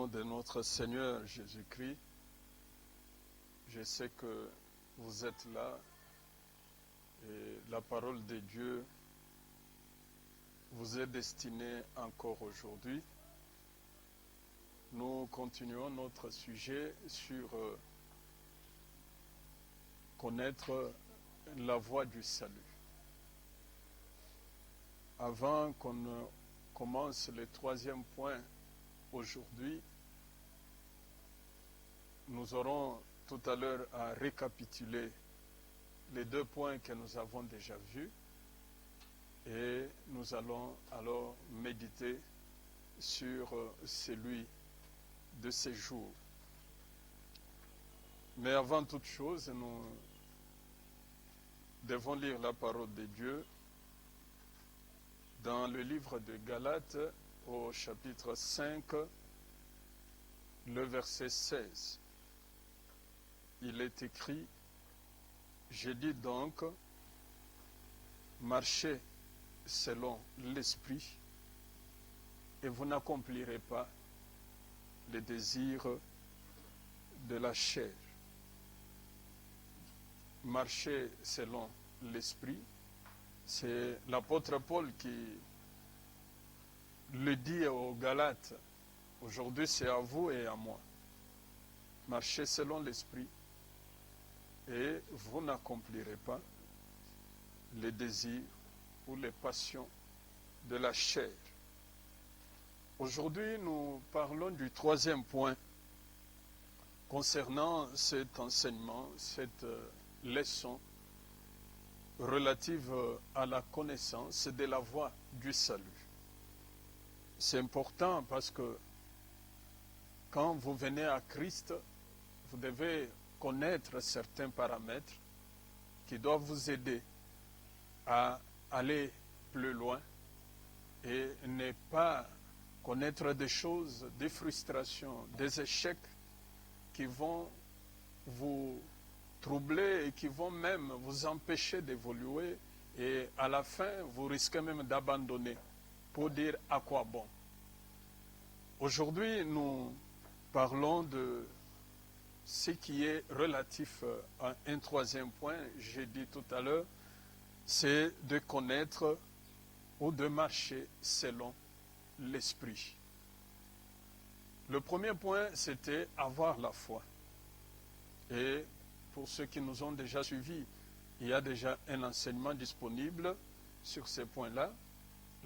nom de notre Seigneur Jésus-Christ, je sais que vous êtes là et la parole de Dieu vous est destinée encore aujourd'hui. Nous continuons notre sujet sur connaître la voie du salut. Avant qu'on ne commence le troisième point aujourd'hui, nous aurons tout à l'heure à récapituler les deux points que nous avons déjà vus et nous allons alors méditer sur celui de ces jours. Mais avant toute chose, nous devons lire la parole de Dieu dans le livre de Galates au chapitre 5, le verset 16. Il est écrit: je dis donc, marchez selon l'esprit et vous n'accomplirez pas les désirs de la chair. Marcher selon l'esprit, c'est l'apôtre Paul qui le dit aux Galates. Aujourd'hui, c'est à vous et à moi. Marchez selon l'esprit et vous n'accomplirez pas les désirs ou les passions de la chair. Aujourd'hui, nous parlons du troisième point concernant cet enseignement, cette leçon relative à la connaissance de la voie du salut. C'est important parce que quand vous venez à Christ, vous devez connaître certains paramètres qui doivent vous aider à aller plus loin et ne pas connaître des choses, des frustrations, des échecs qui vont vous troubler et qui vont même vous empêcher d'évoluer et à la fin, vous risquez même d'abandonner pour dire à quoi bon. Aujourd'hui, nous parlons de ce qui est relatif à un troisième point, j'ai dit tout à l'heure, c'est de connaître ou de marcher selon l'esprit. Le premier point, c'était avoir la foi. Et pour ceux qui nous ont déjà suivis, il y a déjà un enseignement disponible sur ces points-là.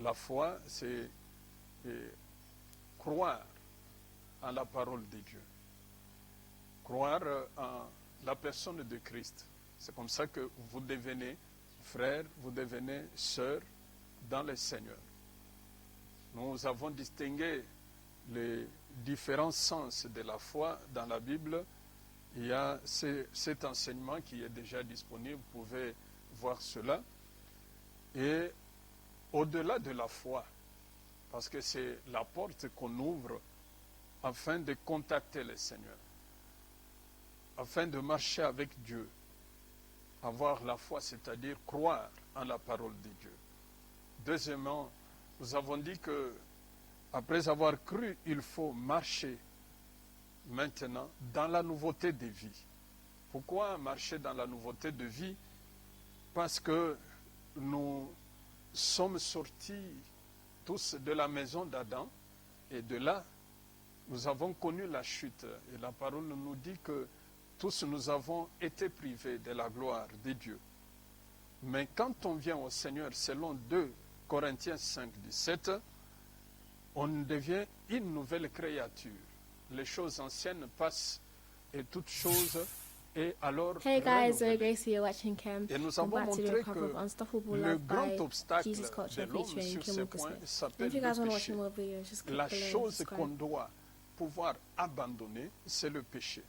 La foi, c'est croire en la parole de Dieu. Croire en la personne de Christ. C'est comme ça que vous devenez frère, vous devenez sœur dans le Seigneur. Nous avons distingué les différents sens de la foi dans la Bible. Il y a cet enseignement qui est déjà disponible, vous pouvez voir cela. Et au-delà de la foi, parce que c'est la porte qu'on ouvre afin de contacter le Seigneur, afin de marcher avec Dieu. Avoir la foi, c'est-à-dire croire en la parole de Dieu. Deuxièmement, nous avons dit que après avoir cru, il faut marcher maintenant dans la nouveauté de vie. Pourquoi marcher dans la nouveauté de vie? Parce que nous sommes sortis tous de la maison d'Adam et de là, nous avons connu la chute. Et la parole nous dit que tous nous avons été privés de la gloire de Dieu. Mais quand on vient au Seigneur, selon 2 Corinthiens 5, 17, on devient une nouvelle créature. Les choses anciennes passent et toutes choses est alors Hey guys, renouvelées. Gracie, you're watching Cam. Et nous I'm avons back to do a montré cover of que Unstoppable le Love grand by obstacle Jesus de Culture l'homme featuring sur Kim ce Wilker point Smith. s'appelle If you guys le want to watch péché. more videos, just click La below and chose qu'on subscribe. doit pouvoir abandonner, c'est le péché.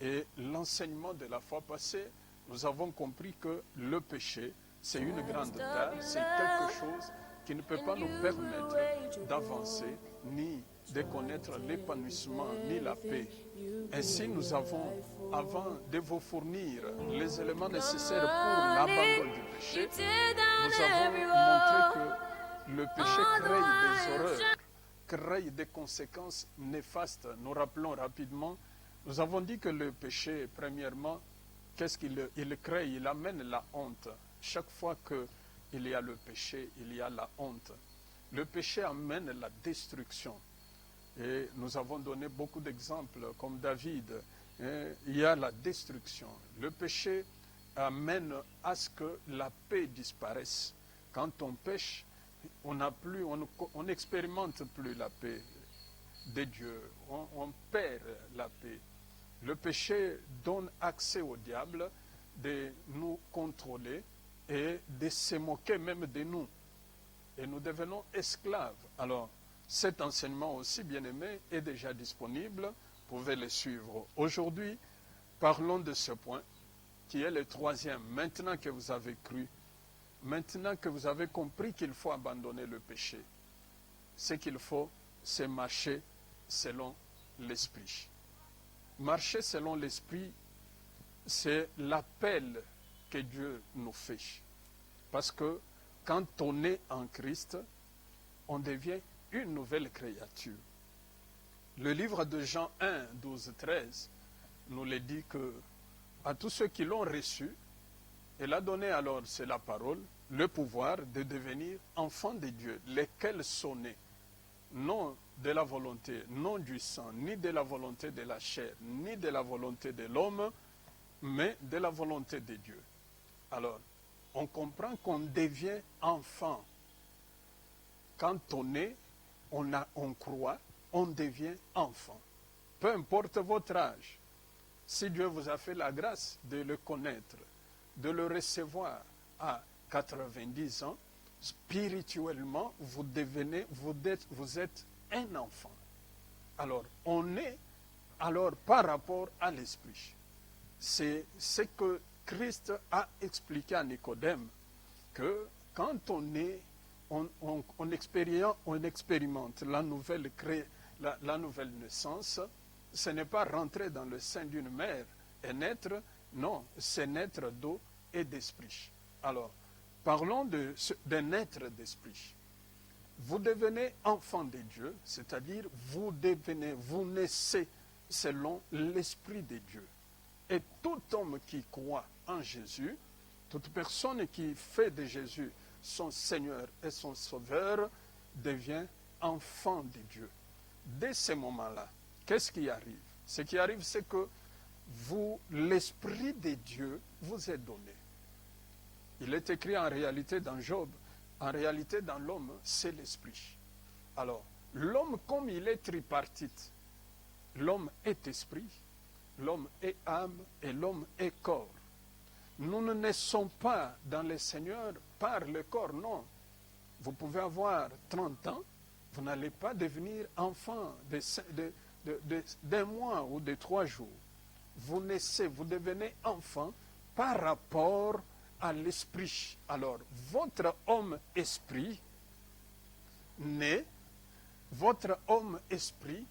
Et l'enseignement de la fois passée, nous avons compris que le péché, c'est une grande tare, c'est quelque chose qui ne peut pas nous permettre d'avancer, ni de connaître l'épanouissement, ni la paix. Ainsi, nous avons, avant de vous fournir les éléments nécessaires pour l'abandon du péché, nous avons montré que le péché crée des horreurs, crée des conséquences néfastes. Nous rappelons rapidement, nous avons dit que le péché, premièrement, qu'est-ce qu'il crée? Il amène la honte. Chaque fois qu'il y a le péché, il y a la honte. Le péché amène la destruction. Et nous avons donné beaucoup d'exemples, comme David. Il y a la destruction. Le péché amène à ce que la paix disparaisse. Quand on pêche, on n'expérimente plus la paix de Dieu. On perd la paix. Le péché donne accès au diable de nous contrôler et de se moquer même de nous. Et nous devenons esclaves. Alors, cet enseignement aussi, bien-aimé, est déjà disponible. Vous pouvez le suivre. Aujourd'hui, parlons de ce point qui est le troisième. Maintenant que vous avez cru, maintenant que vous avez compris qu'il faut abandonner le péché, ce qu'il faut, c'est marcher selon l'Esprit. Marcher selon l'Esprit, c'est l'appel que Dieu nous fait. Parce que quand on est en Christ, on devient une nouvelle créature. Le livre de Jean 1, 12, 13 nous le dit que à tous ceux qui l'ont reçu, il a donné alors, c'est la parole, le pouvoir de devenir enfants de Dieu, lesquels sont nés, non de la volonté, non du sang, ni de la volonté de la chair, ni de la volonté de l'homme, mais de la volonté de Dieu. Alors, on comprend qu'on devient enfant. Quand on est, on croit, on devient enfant. Peu importe votre âge. Si Dieu vous a fait la grâce de le connaître, de le recevoir à 90 ans, spirituellement, vous êtes un enfant. Alors, on est alors par rapport à l'esprit. C'est ce que Christ a expliqué à Nicodème, que quand on est, on expérimente la nouvelle naissance, ce n'est pas rentrer dans le sein d'une mère et naître, non, c'est naître d'eau et d'esprit. Alors, parlons de naître d'esprit. Vous devenez enfant de Dieu, c'est-à-dire vous naissez selon l'Esprit de Dieu. Et tout homme qui croit en Jésus, toute personne qui fait de Jésus son Seigneur et son Sauveur, devient enfant de Dieu. Dès ce moment-là, qu'est-ce qui arrive? Ce qui arrive, c'est que l'Esprit de Dieu vous est donné. Il est écrit en réalité dans Job, en réalité dans l'homme, c'est l'Esprit. Alors, l'homme, comme il est tripartite, l'homme est esprit, l'homme est âme et l'homme est corps. Nous ne naissons pas dans le Seigneur par le corps, non. Vous pouvez avoir 30 ans, vous n'allez pas devenir enfant d'un mois ou de 3 jours. Vous naissez, vous devenez enfant par rapport à l'esprit. Alors, votre homme-esprit naît, votre homme-esprit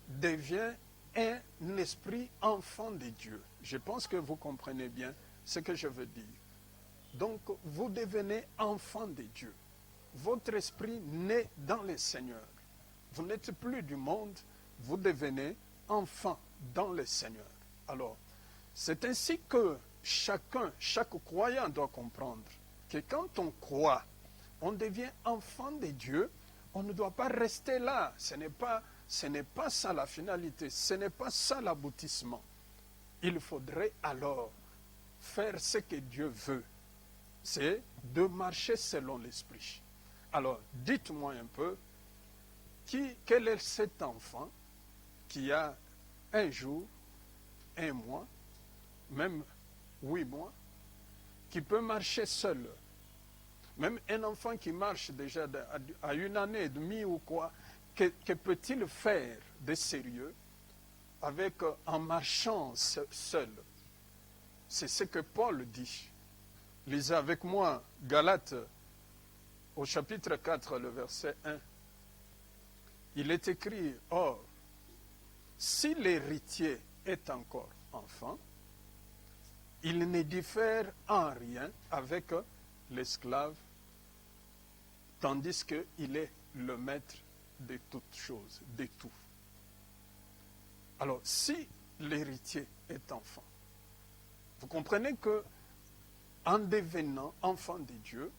devient un esprit enfant de Dieu. Je pense que vous comprenez bien ce que je veux dire. Donc, vous devenez enfant de Dieu. Votre esprit naît dans le Seigneur. Vous n'êtes plus du monde, vous devenez enfant dans le Seigneur. Alors, c'est ainsi que chaque croyant doit comprendre que quand on croit, on devient enfant de Dieu, on ne doit pas rester là. Ce n'est pas ça la finalité, ce n'est pas ça l'aboutissement. Il faudrait alors faire ce que Dieu veut, c'est de marcher selon l'Esprit. Alors, dites-moi un peu, quel est cet enfant qui a un jour, 1 mois, même 8 mois, qui peut marcher seul? Même un enfant qui marche déjà à 1 année et demie ou quoi, que peut-il faire de sérieux en marchant seul? C'est ce que Paul dit. Lisez avec moi Galates au chapitre 4, le verset 1. Il est écrit, « Or, si l'héritier est encore enfant, il ne diffère en rien avec l'esclave, tandis qu'il est le maître de toutes choses, de tout. Alors, si l'héritier est enfant, vous comprenez que en devenant enfant de Dieu,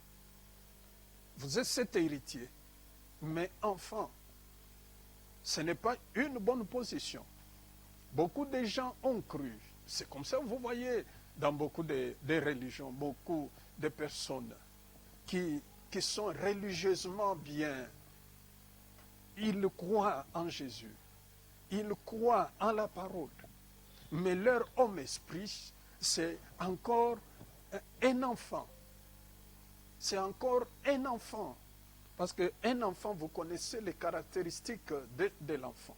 vous êtes cet héritier, mais enfant, ce n'est pas une bonne position. Beaucoup de gens ont cru. C'est comme ça que vous voyez dans beaucoup de religions, beaucoup de personnes qui sont religieusement bien. Ils croient en Jésus. Ils croient en la parole. Mais leur homme-esprit, c'est encore un enfant. C'est encore un enfant. Parce qu'un enfant, vous connaissez les caractéristiques de l'enfant.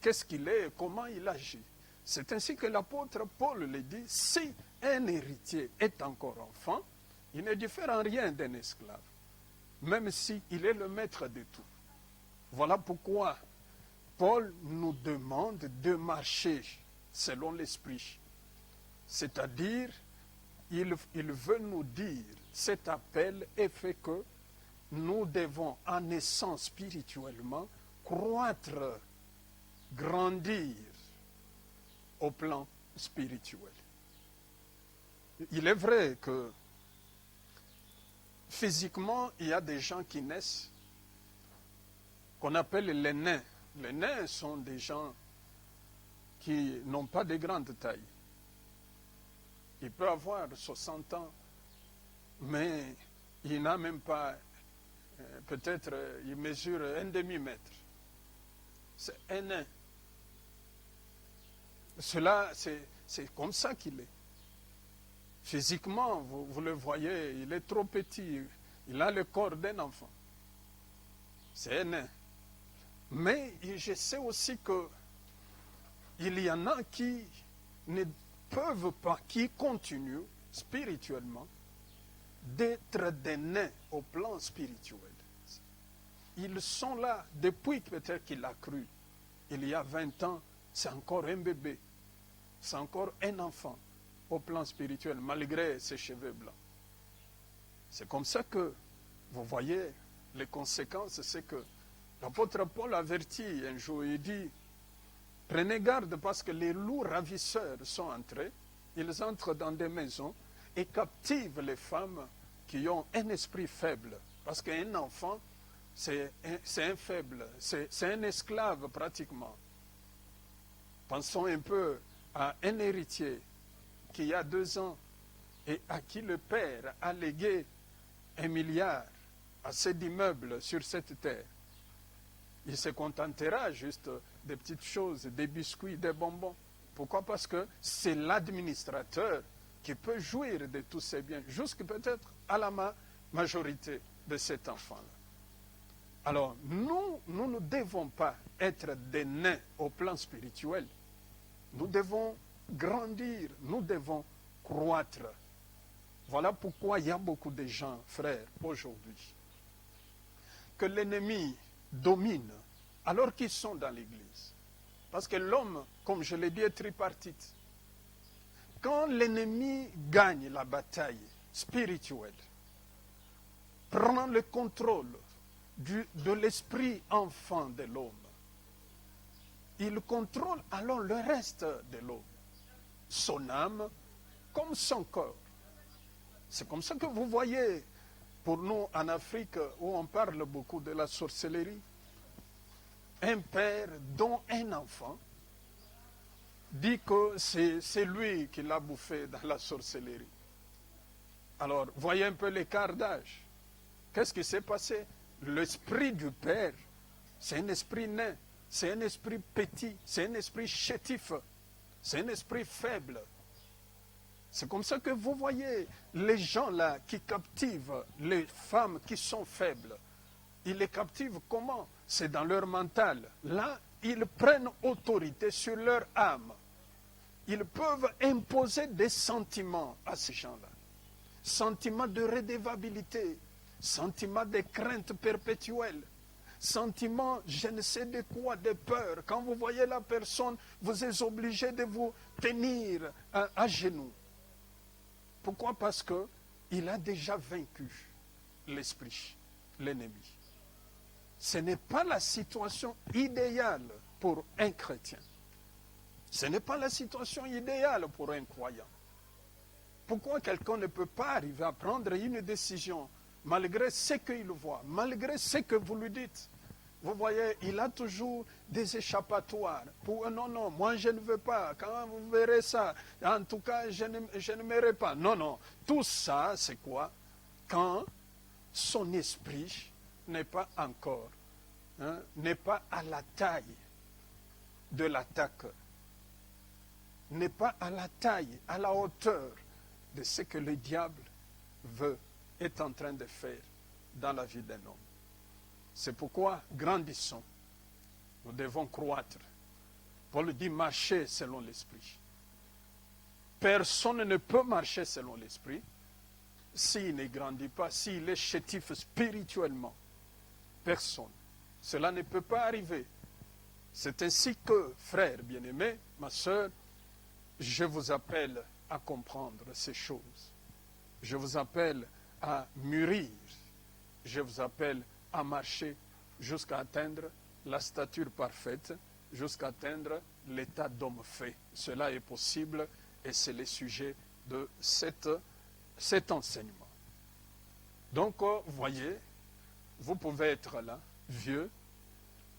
Qu'est-ce qu'il est, comment il agit. C'est ainsi que l'apôtre Paul le dit, si un héritier est encore enfant, il ne diffère en rien d'un esclave, même s'il est le maître de tout. Voilà pourquoi Paul nous demande de marcher selon l'esprit. C'est-à-dire, il veut nous dire, cet appel est fait que nous devons, en naissant spirituellement, croître, grandir au plan spirituel. Il est vrai que physiquement, il y a des gens qui naissent, qu'on appelle les nains. Les nains sont des gens qui n'ont pas de grande taille. Il peut avoir 60 ans, mais il n'a même pas, peut-être, il mesure un demi-mètre. C'est un nain. Cela, c'est comme ça qu'il est. Physiquement, vous le voyez, il est trop petit. Il a le corps d'un enfant. C'est un nain. Mais je sais aussi qu'il y en a qui ne peuvent pas, qui continuent spirituellement d'être des nains au plan spirituel. Ils sont là depuis peut-être qu'il a cru. Il y a 20 ans, c'est encore un bébé. C'est encore un enfant au plan spirituel, malgré ses cheveux blancs. C'est comme ça que, vous voyez, les conséquences, c'est que l'apôtre Paul avertit un jour, il dit, prenez garde parce que les loups ravisseurs sont entrés, ils entrent dans des maisons et captivent les femmes qui ont un esprit faible. Parce qu'un enfant, c'est un faible, c'est un esclave pratiquement. Pensons un peu à un héritier qui a 2 ans et à qui le père a légué 1 milliard assez d'immeubles sur cette terre. Il se contentera juste des petites choses, des biscuits, des bonbons. Pourquoi? Parce que c'est l'administrateur qui peut jouir de tous ces biens, jusqu'à peut-être à la majorité de cet enfant-là. Alors, nous ne devons pas être des nains au plan spirituel. Nous devons grandir, nous devons croître. Voilà pourquoi il y a beaucoup de gens, frères, aujourd'hui, que l'ennemi domine alors qu'ils sont dans l'Église. Parce que l'homme, comme je l'ai dit, est tripartite. Quand l'ennemi gagne la bataille spirituelle, prend le contrôle de l'esprit enfant de l'homme, il contrôle alors le reste de l'homme, son âme comme son corps. C'est comme ça que vous voyez, pour nous en Afrique, où on parle beaucoup de la sorcellerie, un père dont un enfant dit que c'est lui qui l'a bouffé dans la sorcellerie. Alors, voyez un peu l'écart d'âge. Qu'est-ce qui s'est passé? L'esprit du père, c'est un esprit nain, c'est un esprit petit, c'est un esprit chétif, c'est un esprit faible. C'est comme ça que vous voyez les gens là qui captivent les femmes qui sont faibles. Ils les captivent comment? C'est dans leur mental. Là, ils prennent autorité sur leur âme. Ils peuvent imposer des sentiments à ces gens-là. Sentiments de redevabilité, sentiments de crainte perpétuelle, sentiments je ne sais de quoi, de peur. Quand vous voyez la personne, vous êtes obligé de vous tenir à genoux. Pourquoi? Parce qu'il a déjà vaincu l'esprit, l'ennemi. ce n'est pas la situation idéale pour un chrétien. Ce n'est pas la situation idéale pour un croyant. Pourquoi quelqu'un ne peut pas arriver à prendre une décision malgré ce qu'il voit, malgré ce que vous lui dites? Vous voyez, il a toujours des échappatoires. Pour non, moi je ne veux pas. Quand vous verrez ça, en tout cas, je n'aimerai pas. Non. Tout ça, c'est quoi? Quand son esprit n'est pas encore, n'est pas à la taille de l'attaque, n'est pas à la taille, à la hauteur de ce que le diable veut, est en train de faire dans la vie d'un homme. C'est pourquoi, grandissons, nous devons croître. Paul dit marcher selon l'esprit. Personne ne peut marcher selon l'esprit s'il ne grandit pas, s'il est chétif spirituellement. Personne. Cela ne peut pas arriver. C'est ainsi que, frère bien-aimé, ma sœur, je vous appelle à comprendre ces choses. Je vous appelle à mûrir. Je vous appelle à marcher jusqu'à atteindre la stature parfaite, jusqu'à atteindre l'état d'homme fait. Cela est possible et c'est le sujet de cet enseignement. Donc, vous voyez, vous pouvez être là, vieux,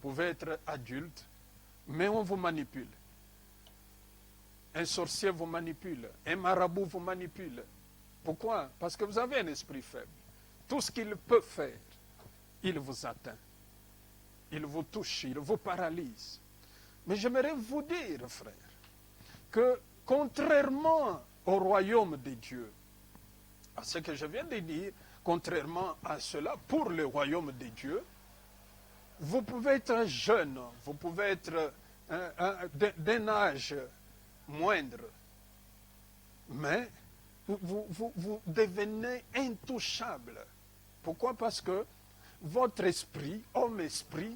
vous pouvez être adulte, mais on vous manipule. Un sorcier vous manipule, un marabout vous manipule. Pourquoi? Parce que vous avez un esprit faible. Tout ce qu'il peut faire, il vous atteint. Il vous touche, il vous paralyse. Mais j'aimerais vous dire, frère, que contrairement au royaume de Dieu, à ce que je viens de dire, contrairement à cela, pour le royaume de Dieu, vous pouvez être jeune, vous pouvez être d'un âge moindre, mais vous devenez intouchable. Pourquoi? Parce que votre esprit, homme-esprit,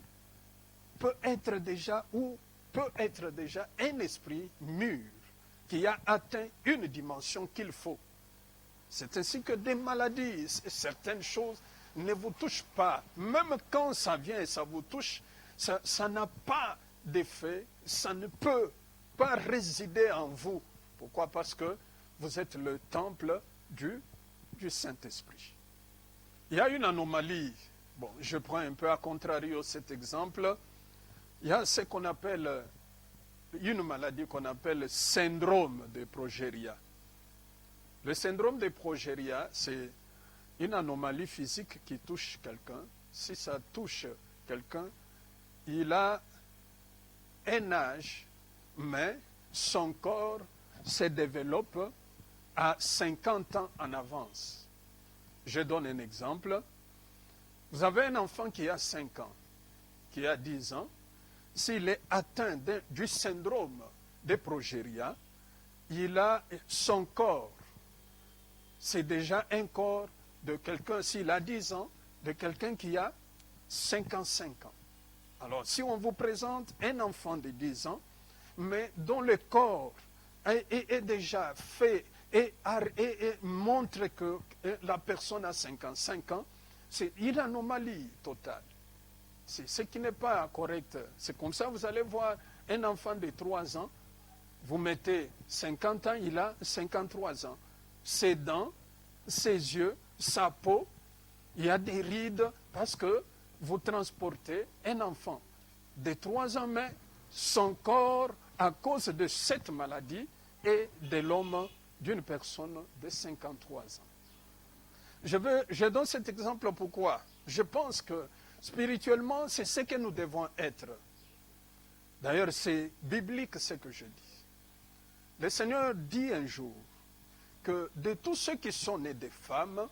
peut être déjà un esprit mûr qui a atteint une dimension qu'il faut. C'est ainsi que des maladies, certaines choses ne vous touchent pas. Même quand ça vient et ça vous touche, ça n'a pas d'effet, ça ne peut pas résider en vous. Pourquoi? Parce que vous êtes le temple du Saint-Esprit. Il y a une anomalie. Bon, je prends un peu à contrario cet exemple. Il y a ce qu'on appelle, une maladie qu'on appelle le syndrome de progéria. Le syndrome de progéria, c'est une anomalie physique qui touche quelqu'un. Si ça touche quelqu'un, il a un âge, mais son corps se développe à 50 ans en avance. Je donne un exemple. Vous avez un enfant qui a 5 ans, qui a 10 ans. S'il est atteint du syndrome de progéria, il a son corps. C'est déjà un corps de quelqu'un, s'il a 10 ans, de quelqu'un qui a 55 ans. Alors, si on vous présente un enfant de 10 ans, mais dont le corps est déjà fait et montre que la personne a 55 ans, c'est une anomalie totale. C'est ce qui n'est pas correct. C'est comme ça, vous allez voir un enfant de 3 ans, vous mettez 50 ans, il a 53 ans. Ses dents, ses yeux, sa peau, il y a des rides parce que vous transportez un enfant de 3 ans, mais son corps, à cause de cette maladie, est de l'homme d'une personne de 53 ans. Je donne cet exemple pourquoi? Je pense que spirituellement, c'est ce que nous devons être. D'ailleurs, c'est biblique ce que je dis. Le Seigneur dit un jour que de tous ceux qui sont nés des femmes,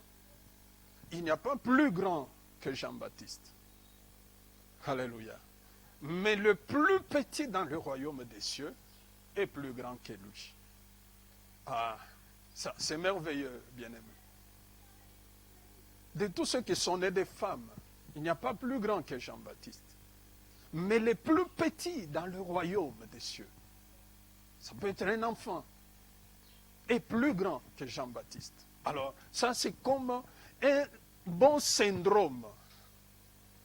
il n'y a pas plus grand que Jean-Baptiste. Alléluia. Mais le plus petit dans le royaume des cieux est plus grand que lui. Ah, ça, c'est merveilleux, bien-aimé. De tous ceux qui sont nés des femmes, il n'y a pas plus grand que Jean-Baptiste. Mais les plus petits dans le royaume des cieux, ça peut être un enfant, est plus grand que Jean-Baptiste. Alors, ça c'est comme un bon syndrome.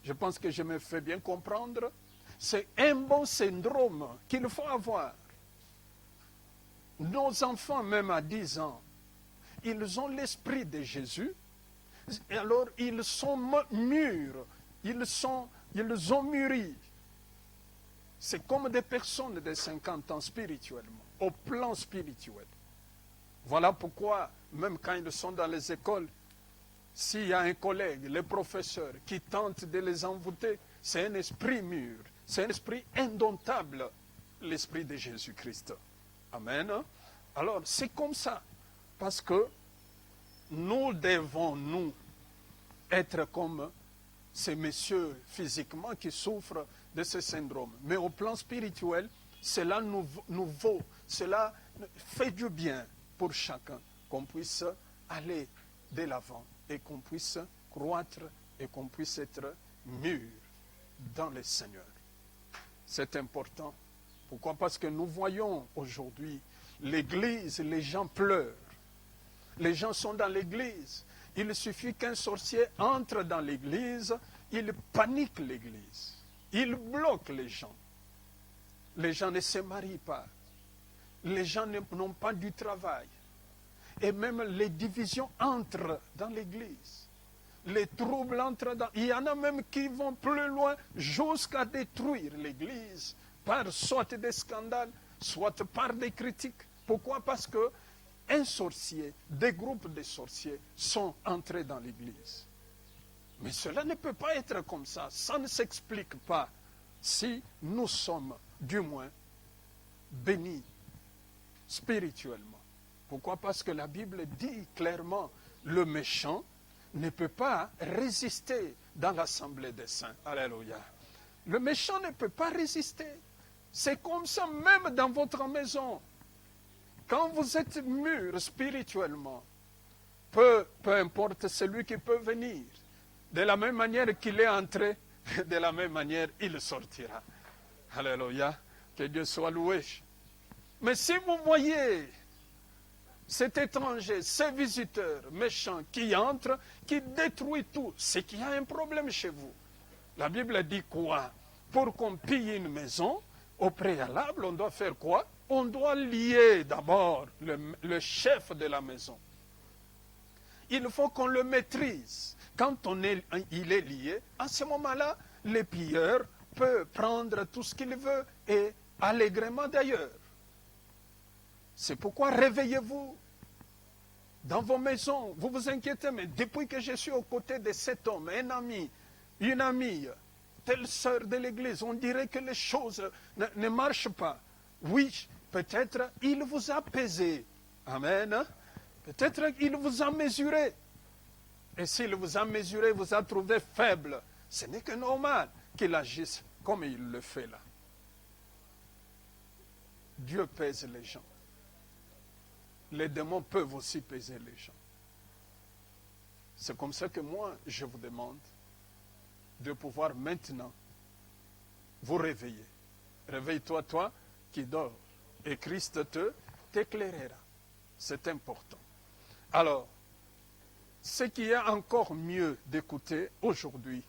Je pense que je me fais bien comprendre. C'est un bon syndrome qu'il faut avoir. Nos enfants, même à 10 ans, ils ont l'esprit de Jésus. Et alors, ils sont mûrs. Ils ont mûri. C'est comme des personnes de 50 ans spirituellement, au plan spirituel. Voilà pourquoi, même quand ils sont dans les écoles, s'il y a un collègue, le professeur, qui tente de les envoûter, c'est un esprit mûr, c'est un esprit indomptable, l'esprit de Jésus-Christ. Amen. Alors, c'est comme ça, parce que nous devons, nous, être comme ces messieurs physiquement qui souffrent de ce syndrome. Mais au plan spirituel, cela nous vaut, cela fait du bien pour chacun, qu'on puisse aller de l'avant et qu'on puisse croître et qu'on puisse être mûr dans le Seigneur. C'est important. Pourquoi? Parce que nous voyons aujourd'hui l'Église, les gens pleurent. Les gens sont dans l'Église. Il suffit qu'un sorcier entre dans l'Église, il panique l'Église. Il bloque les gens. Les gens ne se marient pas. Les gens n'ont pas du travail. Et même les divisions entrent dans l'Église. Les troubles entrent dans... Il y en a même qui vont plus loin jusqu'à détruire l'Église par soit des scandales, soit par des critiques. Pourquoi? Parce que un sorcier, des groupes de sorciers sont entrés dans l'Église. Mais cela ne peut pas être comme ça. Ça ne s'explique pas si nous sommes, du moins, bénis spirituellement. Pourquoi? Parce que la Bible dit clairement, le méchant ne peut pas résister dans l'assemblée des saints. Alléluia. Le méchant ne peut pas résister. C'est comme ça même dans votre maison. Quand vous êtes mûr spirituellement, peu importe celui qui peut venir, de la même manière qu'il est entré, de la même manière il sortira. Alléluia. Que Dieu soit loué. Mais si vous voyez cet étranger, ce visiteur méchant qui entre, qui détruit tout, c'est qu'il y a un problème chez vous. La Bible dit quoi? Pour qu'on pille une maison, au préalable, on doit faire quoi? On doit lier d'abord le chef de la maison. Il faut qu'on le maîtrise. Quand il est lié, à ce moment-là, le pilleur peut prendre tout ce qu'il veut et allègrement d'ailleurs. C'est pourquoi réveillez-vous dans vos maisons. Vous vous inquiétez, mais depuis que je suis aux côtés de cet homme, un ami, une amie, telle sœur de l'église, on dirait que les choses ne marchent pas. Oui, peut-être il vous a pesé. Amen. Peut-être il vous a mesuré. Et s'il vous a mesuré, vous a trouvé faible, ce n'est que normal qu'il agisse comme il le fait là. Dieu pèse les gens. Les démons peuvent aussi peser les gens. C'est comme ça que moi, je vous demande de pouvoir maintenant vous réveiller. Réveille-toi, toi qui dors, et Christ t'éclairera. C'est important. Alors, ce qui est encore mieux d'écouter aujourd'hui,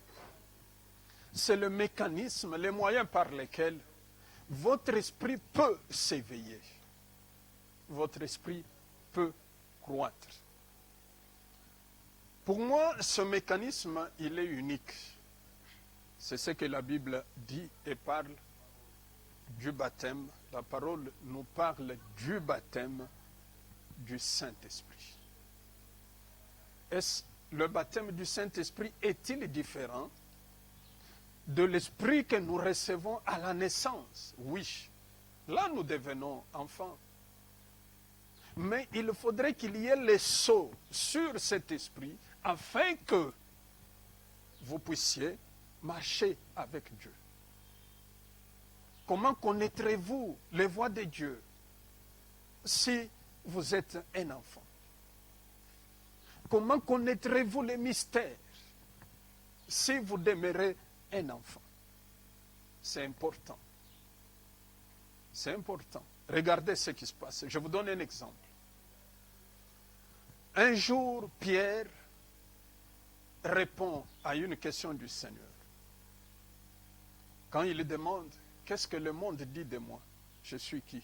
c'est le mécanisme, les moyens par lesquels votre esprit peut s'éveiller. Votre esprit peut croître. Pour moi, ce mécanisme, il est unique. C'est ce que la Bible dit et parle du baptême. La parole nous parle du baptême du Saint-Esprit. Le baptême du Saint-Esprit est-il différent de l'esprit que nous recevons à la naissance? Oui. Là, nous devenons enfants. Mais il faudrait qu'il y ait les sceaux sur cet esprit afin que vous puissiez marcher avec Dieu. Comment connaîtrez-vous les voies de Dieu si vous êtes un enfant? Comment connaîtrez-vous les mystères si vous demeurez un enfant? C'est important. C'est important. Regardez ce qui se passe. Je vous donne un exemple. Un jour, Pierre répond à une question du Seigneur. Quand il demande, qu'est-ce que le monde dit de moi? Je suis qui?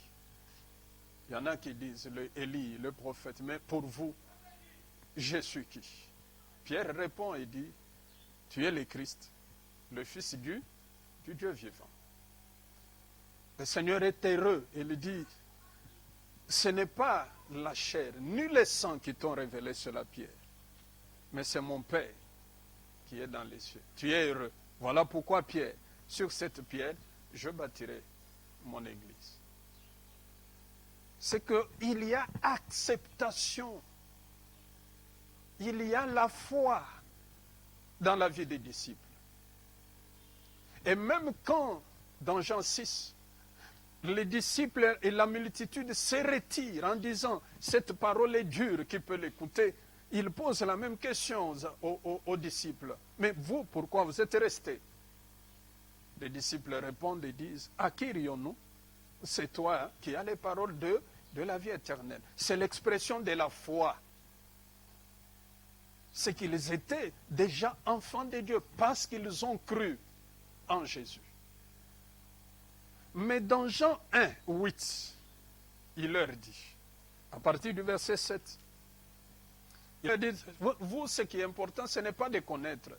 Il y en a qui disent, le Élie, le prophète, mais pour vous, je suis qui? Pierre répond et dit, tu es le Christ, le Fils du Dieu vivant. Le Seigneur est heureux, il dit, ce n'est pas la chair, ni le sang qui t'ont révélé sur la pierre, mais c'est mon Père qui est dans les cieux. Tu es heureux. Voilà pourquoi Pierre, sur cette pierre, je bâtirai mon église. C'est qu'il y a acceptation. Il y a la foi dans la vie des disciples. Et même quand, dans Jean 6, les disciples et la multitude se retirent en disant « cette parole est dure, qui peut l'écouter ?» Ils posent la même question aux disciples. « Mais vous, pourquoi vous êtes restés ?» Les disciples répondent et disent « À qui irions-nous? C'est toi qui as les paroles de la vie éternelle. » C'est l'expression de la foi. C'est qu'ils étaient déjà enfants de Dieu parce qu'ils ont cru en Jésus. Mais dans Jean 1, 8, il leur dit, à partir du verset 7, il a dit, vous, ce qui est important, ce n'est pas de connaître.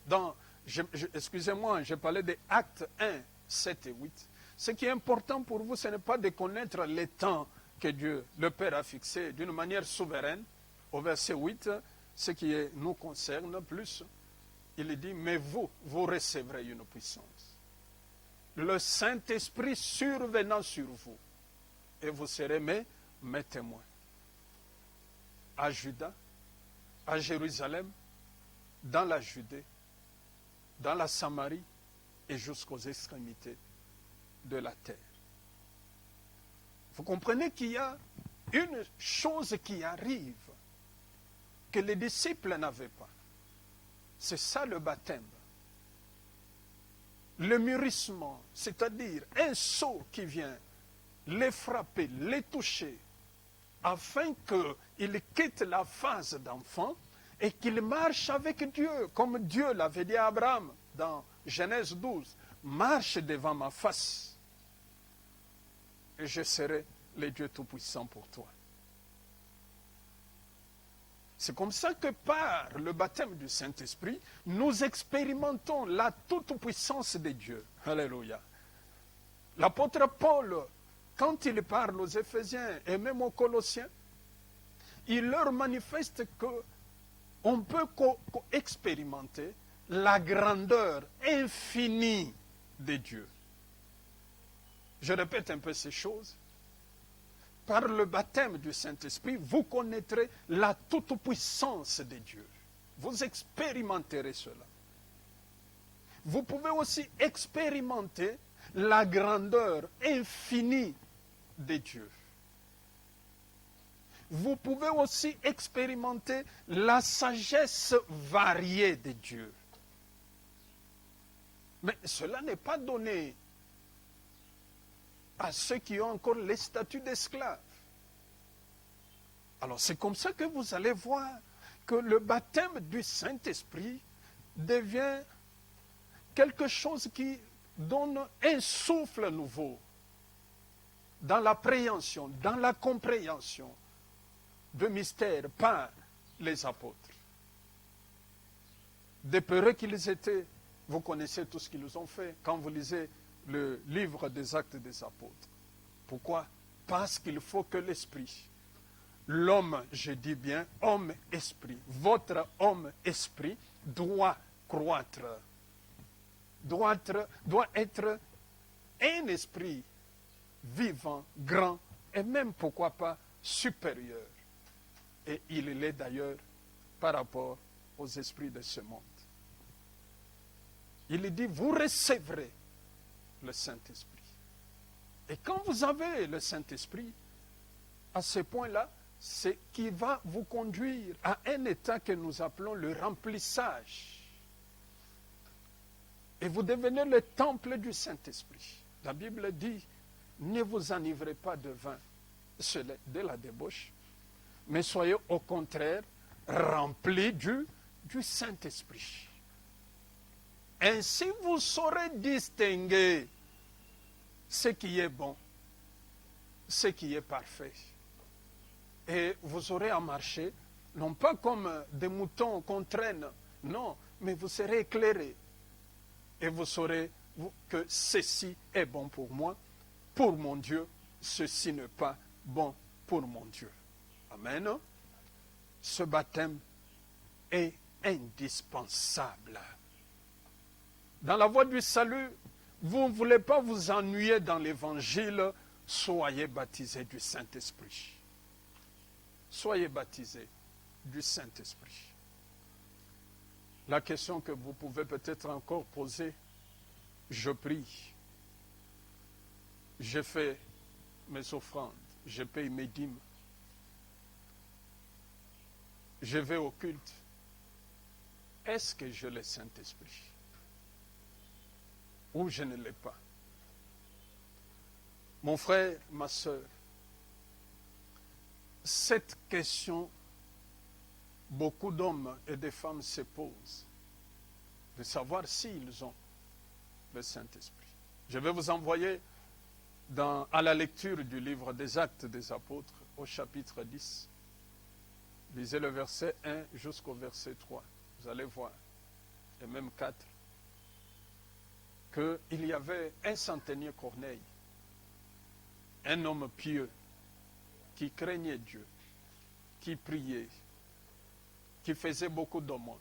Excusez-moi, j'ai parlé des Actes 1, 7 et 8. Ce qui est important pour vous, ce n'est pas de connaître les temps que Dieu, le Père, a fixé d'une manière souveraine. Au verset 8, ce qui nous concerne plus, il dit, mais vous recevrez une puissance. Le Saint-Esprit survenant sur vous, et vous serez mes témoins. À Juda, à Jérusalem, dans la Judée, dans la Samarie et jusqu'aux extrémités de la terre. Vous comprenez qu'il y a une chose qui arrive que les disciples n'avaient pas. C'est ça le baptême. Le mûrissement, c'est-à-dire un sceau qui vient les frapper, les toucher, afin qu'ils quittent la phase d'enfant et qu'ils marchent avec Dieu, comme Dieu l'avait dit à Abraham dans Genèse 12. Marche devant ma face et je serai le Dieu Tout-Puissant pour toi. C'est comme ça que par le baptême du Saint-Esprit, nous expérimentons la toute-puissance de Dieu. Alléluia. L'apôtre Paul, quand il parle aux Éphésiens et même aux Colossiens, il leur manifeste qu'on peut expérimenter la grandeur infinie de Dieu. Je répète un peu ces choses. Par le baptême du Saint-Esprit, vous connaîtrez la toute-puissance de Dieu. Vous expérimenterez cela. Vous pouvez aussi expérimenter la grandeur infinie de Dieu. Vous pouvez aussi expérimenter la sagesse variée de Dieu. Mais cela n'est pas donné à ceux qui ont encore les statuts d'esclaves. Alors c'est comme ça que vous allez voir que le baptême du Saint-Esprit devient quelque chose qui donne un souffle nouveau dans l'appréhension, dans la compréhension de mystères par les apôtres. Dépeurés qu'ils étaient, vous connaissez tout ce qu'ils ont fait quand vous lisez le livre des Actes des Apôtres. Pourquoi? Parce qu'il faut que l'esprit, l'homme, je dis bien homme-esprit, votre homme-esprit doit croître, doit être un esprit vivant, grand, et même, pourquoi pas, supérieur. Et il l'est d'ailleurs par rapport aux esprits de ce monde. Il dit, vous recevrez le Saint-Esprit. Et quand vous avez le Saint-Esprit, à ce point-là, c'est qui va vous conduire à un état que nous appelons le remplissage. Et vous devenez le temple du Saint-Esprit. La Bible dit, ne vous enivrez pas de vin, c'est de la débauche, mais soyez au contraire remplis du Saint-Esprit. Ainsi vous saurez distinguer ce qui est bon, ce qui est parfait. Et vous aurez à marcher, non pas comme des moutons qu'on traîne, non, mais vous serez éclairés. Et vous saurez que ceci est bon pour moi, pour mon Dieu, ceci n'est pas bon pour mon Dieu. Amen. Ce baptême est indispensable. Dans la voie du salut, vous ne voulez pas vous ennuyer dans l'évangile, soyez baptisés du Saint-Esprit. Soyez baptisés du Saint-Esprit. La question que vous pouvez peut-être encore poser, je prie, je fais mes offrandes, je paye mes dîmes, je vais au culte. Est-ce que j'ai le Saint-Esprit? Ou je ne l'ai pas? Mon frère, ma soeur, cette question, beaucoup d'hommes et de femmes se posent, de savoir s'ils ont le Saint-Esprit. Je vais vous envoyer à la lecture du livre des Actes des Apôtres, au chapitre 10. Lisez le verset 1 jusqu'au verset 3. Vous allez voir, et même 4, qu'il y avait un centenier Corneille, un homme pieux, qui craignait Dieu, qui priait, qui faisait beaucoup d'aumônes.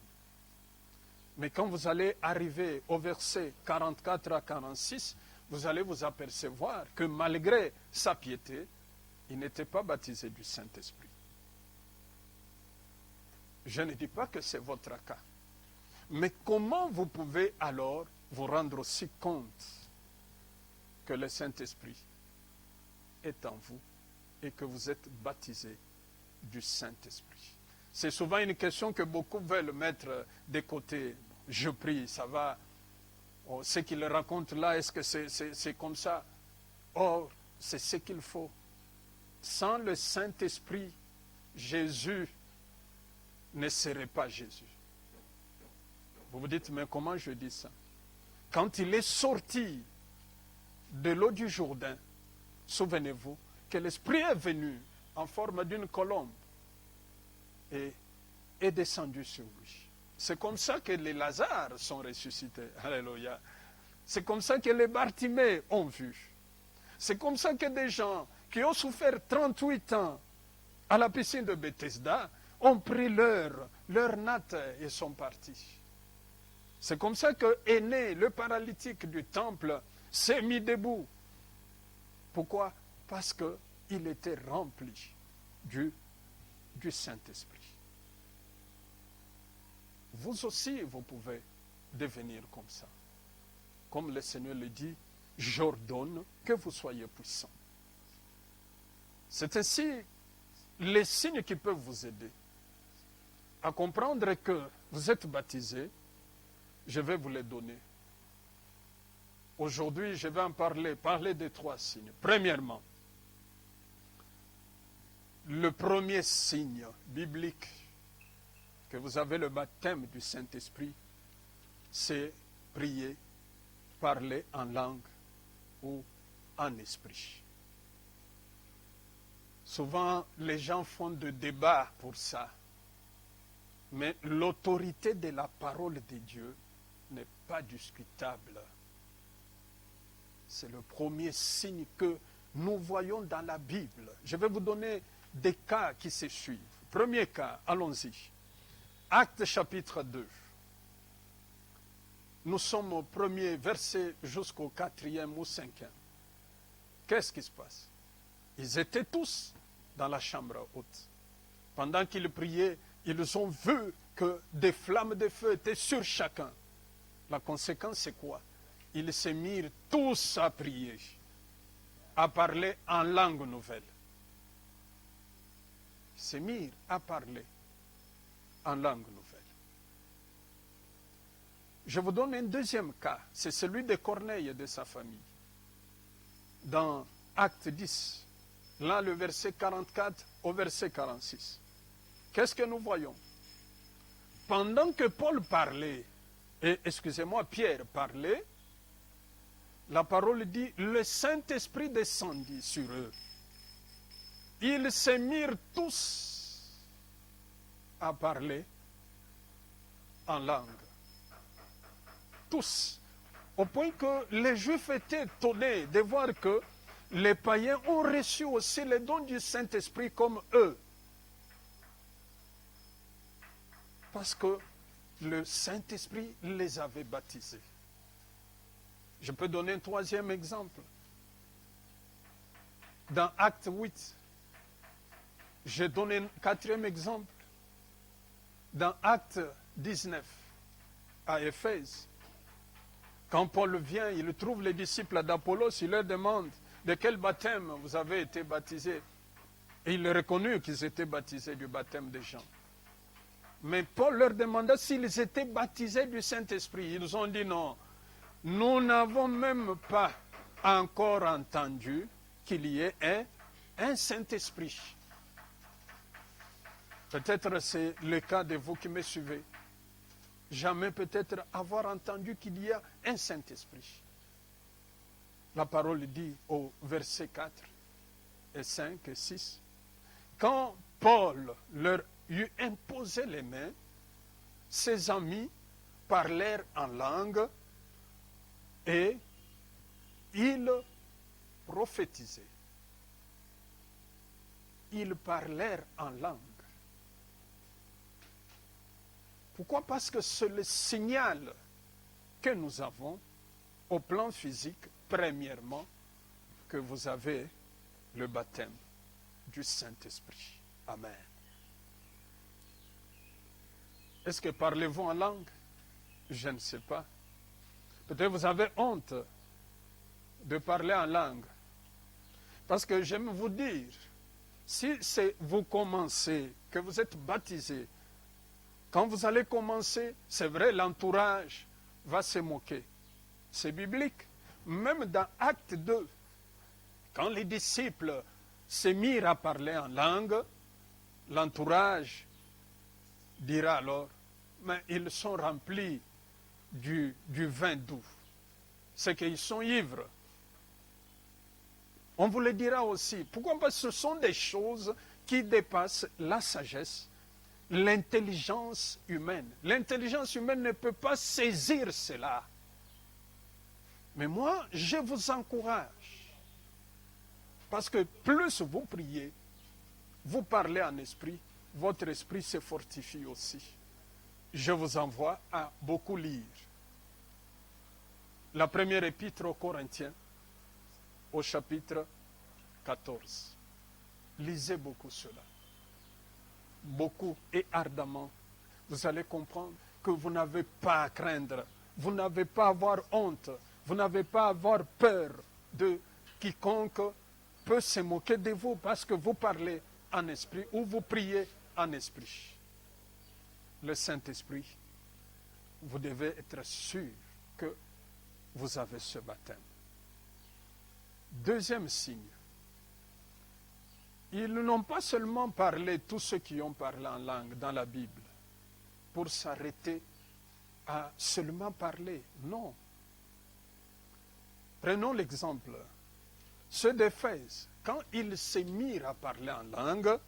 Mais quand vous allez arriver au verset 44 à 46, vous allez vous apercevoir que malgré sa piété, il n'était pas baptisé du Saint-Esprit. Je ne dis pas que c'est votre cas. Mais comment vous pouvez alors vous rendre aussi compte que le Saint-Esprit est en vous et que vous êtes baptisé du Saint-Esprit? C'est souvent une question que beaucoup veulent mettre de côté. Je prie, ça va. Oh, ce qu'il raconte là, est-ce que c'est comme ça? Or, c'est ce qu'il faut. Sans le Saint-Esprit, Jésus ne serait pas Jésus. Vous vous dites, mais comment je dis ça? Quand il est sorti de l'eau du Jourdain, souvenez-vous que l'Esprit est venu en forme d'une colombe et est descendu sur lui. C'est comme ça que les Lazare sont ressuscités. Alléluia. C'est comme ça que les Bartimée ont vu. C'est comme ça que des gens qui ont souffert 38 ans à la piscine de Bethesda ont pris leur natte et sont partis. C'est comme ça que Aîné, le paralytique du temple, s'est mis debout. Pourquoi? Parce qu'il était rempli du Saint-Esprit. Vous aussi, vous pouvez devenir comme ça. Comme le Seigneur le dit, j'ordonne que vous soyez puissants. C'est ainsi les signes qui peuvent vous aider à comprendre que vous êtes baptisés. Je vais vous les donner. Aujourd'hui, je vais en parler de 3 signes. Premièrement, le premier signe biblique que vous avez le baptême du Saint-Esprit, c'est prier, parler en langue ou en esprit. Souvent, les gens font des débats pour ça. Mais l'autorité de la parole de Dieu n'est pas discutable. C'est le premier signe que nous voyons dans la Bible. Je vais vous donner des cas qui se suivent. Premier cas, allons-y. Actes chapitre 2. Nous sommes au premier verset jusqu'au 4e ou 5e. Qu'est-ce qui se passe? Ils étaient tous dans la chambre haute. Pendant qu'ils priaient, ils ont vu que des flammes de feu étaient sur chacun. La conséquence, c'est quoi? Ils se mirent tous à prier, à parler en langue nouvelle. Ils se mirent à parler en langue nouvelle. Je vous donne un deuxième cas, c'est celui de Corneille et de sa famille. Dans Acte 10, là le verset 44 au verset 46. Qu'est-ce que nous voyons? Pendant que Paul parlait, et excusez-moi, Pierre parlait, la parole dit, le Saint-Esprit descendit sur eux. Ils se mirent tous à parler en langue. Tous. Au point que les Juifs étaient étonnés de voir que les païens ont reçu aussi les dons du Saint-Esprit comme eux. Parce que le Saint-Esprit les avait baptisés. Je peux donner un troisième exemple. Dans Acte 8, j'ai donné un quatrième exemple. Dans Acte 19, à Éphèse, quand Paul vient, il trouve les disciples d'Apollos, il leur demande de quel baptême vous avez été baptisés. Et il reconnut qu'ils étaient baptisés du baptême des gens. Mais Paul leur demanda s'ils étaient baptisés du Saint-Esprit. Ils ont dit non. Nous n'avons même pas encore entendu qu'il y ait un Saint-Esprit. Peut-être c'est le cas de vous qui me suivez. Jamais peut-être avoir entendu qu'il y a un Saint-Esprit. La parole dit au verset 4 et 5 et 6, quand Paul leur eut imposé les mains, ses amis parlèrent en langue et ils prophétisaient. Ils parlèrent en langue. Pourquoi? Parce que c'est le signal que nous avons au plan physique, premièrement, que vous avez le baptême du Saint-Esprit. Amen. Est-ce que parlez-vous en langue? Je ne sais pas. Peut-être vous avez honte de parler en langue. Parce que j'aime vous dire, si vous commencez, que vous êtes baptisé, quand vous allez commencer, c'est vrai, l'entourage va se moquer. C'est biblique. Même dans Acte 2, quand les disciples se mirent à parler en langue, l'entourage dira alors, mais ils sont remplis du vin doux. C'est qu'ils sont ivres. On vous le dira aussi. Pourquoi? Parce que ce sont des choses qui dépassent la sagesse, l'intelligence humaine. L'intelligence humaine ne peut pas saisir cela. Mais moi, je vous encourage. Parce que plus vous priez, vous parlez en esprit, votre esprit se fortifie aussi. Je vous envoie à beaucoup lire. La première épître aux Corinthiens, au chapitre 14. Lisez beaucoup cela. Beaucoup et ardemment. Vous allez comprendre que vous n'avez pas à craindre. Vous n'avez pas à avoir honte. Vous n'avez pas à avoir peur de quiconque peut se moquer de vous parce que vous parlez en esprit ou vous priez en esprit. Le Saint-Esprit, vous devez être sûr que vous avez ce baptême. Deuxième signe, ils n'ont pas seulement parlé, tous ceux qui ont parlé en langue dans la Bible, pour s'arrêter à seulement parler. Non. Prenons l'exemple. Ceux d'Éphèse, quand ils se mirent à parler en langue,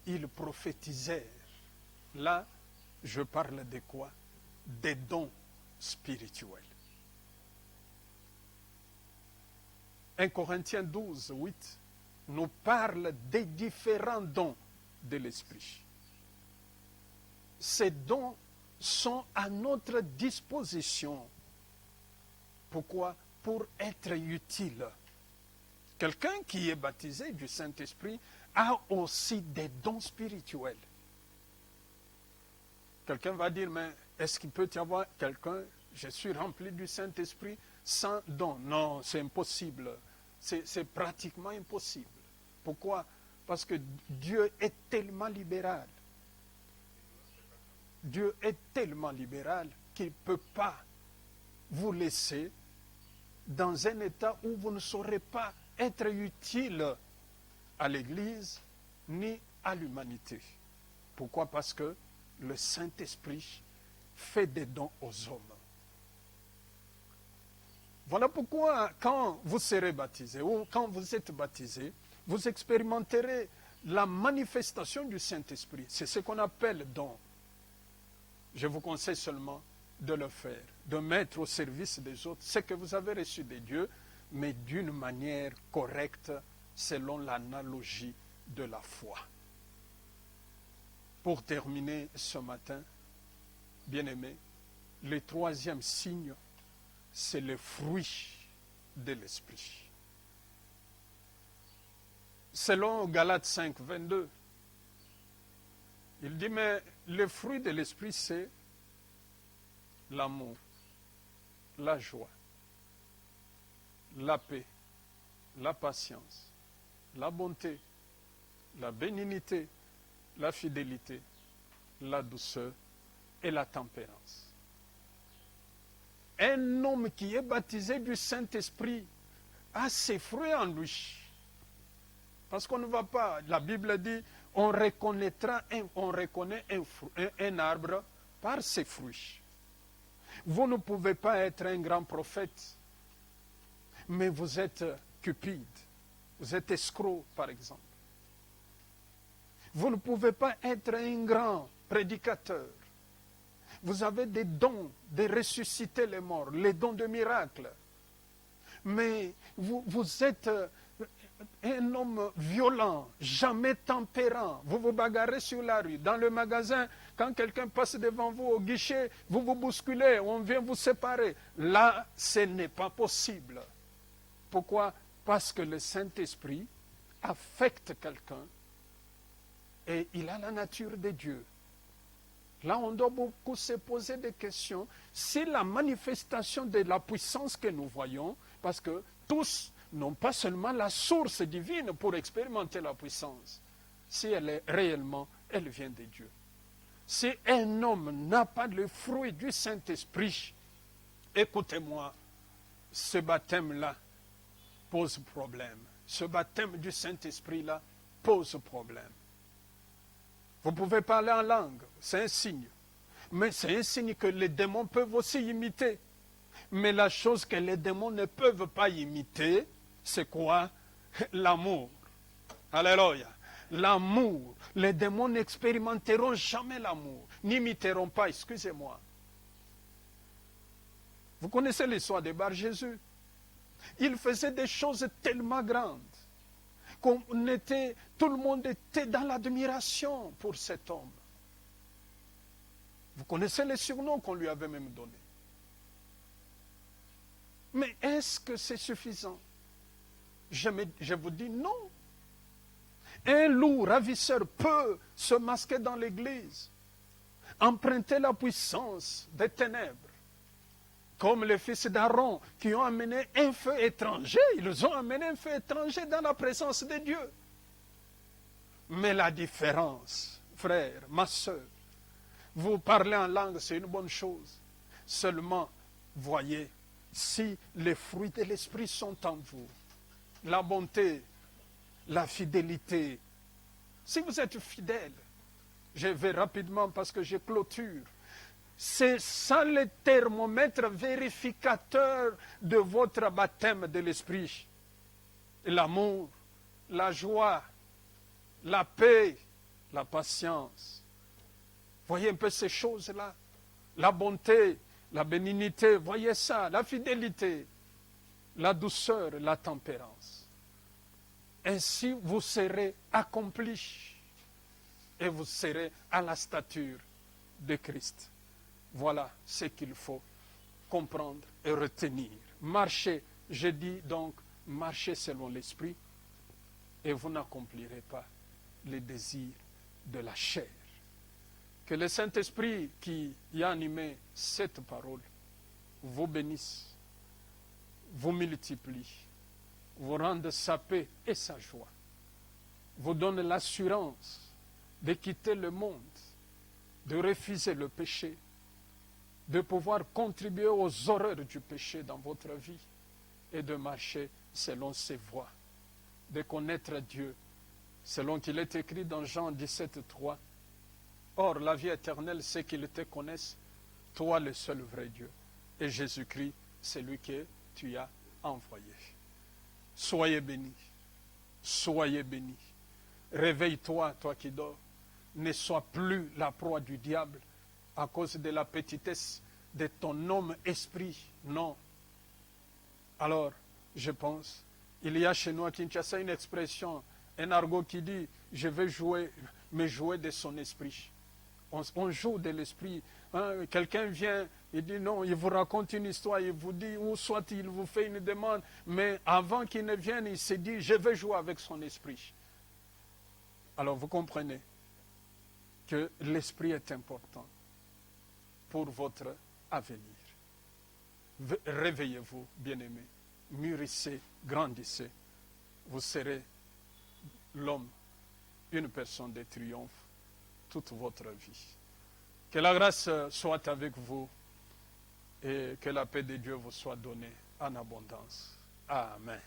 ils prophétisèrent. Là, je parle de quoi? Des dons spirituels. 1 Corinthiens 12, 8 nous parle des différents dons de l'Esprit. Ces dons sont à notre disposition. Pourquoi? Pour être utile. Quelqu'un qui est baptisé du Saint-Esprit a aussi des dons spirituels. Quelqu'un va dire, mais est-ce qu'il peut y avoir quelqu'un, je suis rempli du Saint-Esprit, sans don? Non, c'est impossible. C'est pratiquement impossible. Pourquoi? Parce que Dieu est tellement libéral. Dieu est tellement libéral qu'il ne peut pas vous laisser dans un état où vous ne saurez pas être utile à l'Église ni à l'humanité. Pourquoi? Parce que le Saint-Esprit fait des dons aux hommes. Voilà pourquoi quand vous serez baptisé ou quand vous êtes baptisé, vous expérimenterez la manifestation du Saint-Esprit. C'est ce qu'on appelle don. Je vous conseille seulement de le faire, de mettre au service des autres ce que vous avez reçu de Dieu, mais d'une manière correcte, selon l'analogie de la foi. Pour terminer ce matin, bien-aimés, le troisième signe, c'est le fruit de l'Esprit. Selon Galates 5, 22, il dit, mais le fruit de l'Esprit, c'est l'amour, la joie, la paix, la patience, la bonté, la bénignité, la fidélité, la douceur et la tempérance. Un homme qui est baptisé du Saint-Esprit a ses fruits en lui. Parce qu'on ne va pas, la Bible dit, on reconnaît un arbre par ses fruits. Vous ne pouvez pas être un grand prophète, mais vous êtes cupide, vous êtes escroc par exemple. Vous ne pouvez pas être un grand prédicateur. Vous avez des dons de ressusciter les morts, les dons de miracles. Mais vous êtes un homme violent, jamais tempérant. Vous vous bagarrez sur la rue, dans le magasin, quand quelqu'un passe devant vous au guichet, vous vous bousculez, on vient vous séparer. Là, ce n'est pas possible. Pourquoi? Parce que le Saint-Esprit affecte quelqu'un et il a la nature de Dieu. Là, on doit beaucoup se poser des questions. C'est la manifestation de la puissance que nous voyons, parce que tous n'ont pas seulement la source divine pour expérimenter la puissance. Si elle est réellement, elle vient de Dieu. Si un homme n'a pas le fruit du Saint-Esprit, écoutez-moi, ce baptême-là pose problème. Ce baptême du Saint-Esprit-là pose problème. Vous pouvez parler en langue, c'est un signe. Mais c'est un signe que les démons peuvent aussi imiter. Mais la chose que les démons ne peuvent pas imiter, c'est quoi? L'amour. Alléluia. L'amour. Les démons n'expérimenteront jamais l'amour, n'imiteront pas, excusez-moi. Vous connaissez l'histoire de Bar-Jésus. Il faisait des choses tellement grandes. Tout le monde était dans l'admiration pour cet homme. Vous connaissez les surnoms qu'on lui avait même donnés. Mais est-ce que c'est suffisant? Je vous dis non. Un loup ravisseur peut se masquer dans l'église, emprunter la puissance des ténèbres, comme les fils d'Aaron qui ont amené un feu étranger. Ils ont amené un feu étranger dans la présence de Dieu. Mais la différence, frère, ma soeur, vous parlez en langue, c'est une bonne chose. Seulement, voyez, si les fruits de l'esprit sont en vous, la bonté, la fidélité, si vous êtes fidèle, je vais rapidement parce que je clôture. C'est ça le thermomètre vérificateur de votre baptême de l'esprit. L'amour, la joie, la paix, la patience. Voyez un peu ces choses-là. La bonté, la bénignité, voyez ça, la fidélité, la douceur, la tempérance. Ainsi vous serez accomplis et vous serez à la stature de Christ. Voilà ce qu'il faut comprendre et retenir. Marchez, je dis donc, marchez selon l'esprit et vous n'accomplirez pas les désirs de la chair. Que le Saint-Esprit qui y a animé cette parole vous bénisse, vous multiplie, vous rende sa paix et sa joie, vous donne l'assurance de quitter le monde, de refuser le péché, de pouvoir contribuer aux horreurs du péché dans votre vie et de marcher selon ses voies, de connaître Dieu, selon qu'il est écrit dans Jean 17, 3. Or, la vie éternelle, c'est qu'ils te connaissent, toi le seul vrai Dieu, et Jésus-Christ, c'est lui qui est tu as envoyé. Soyez bénis. Soyez bénis. Réveille-toi, toi qui dors. Ne sois plus la proie du diable à cause de la petitesse de ton homme esprit. Non. Alors, je pense, il y a chez nous à Kinshasa une expression, un argot qui dit, je vais me jouer de son esprit. On joue de l'esprit. Hein? Quelqu'un vient, il dit non, il vous raconte une histoire, il vous dit, ou soit il vous fait une demande, mais avant qu'il ne vienne, il s'est dit, je vais jouer avec son esprit. Alors vous comprenez que l'esprit est important pour votre avenir. Réveillez-vous, bien-aimés, mûrissez, grandissez. Vous serez l'homme, une personne de triomphe toute votre vie. Que la grâce soit avec vous et que la paix de Dieu vous soit donnée en abondance. Amen.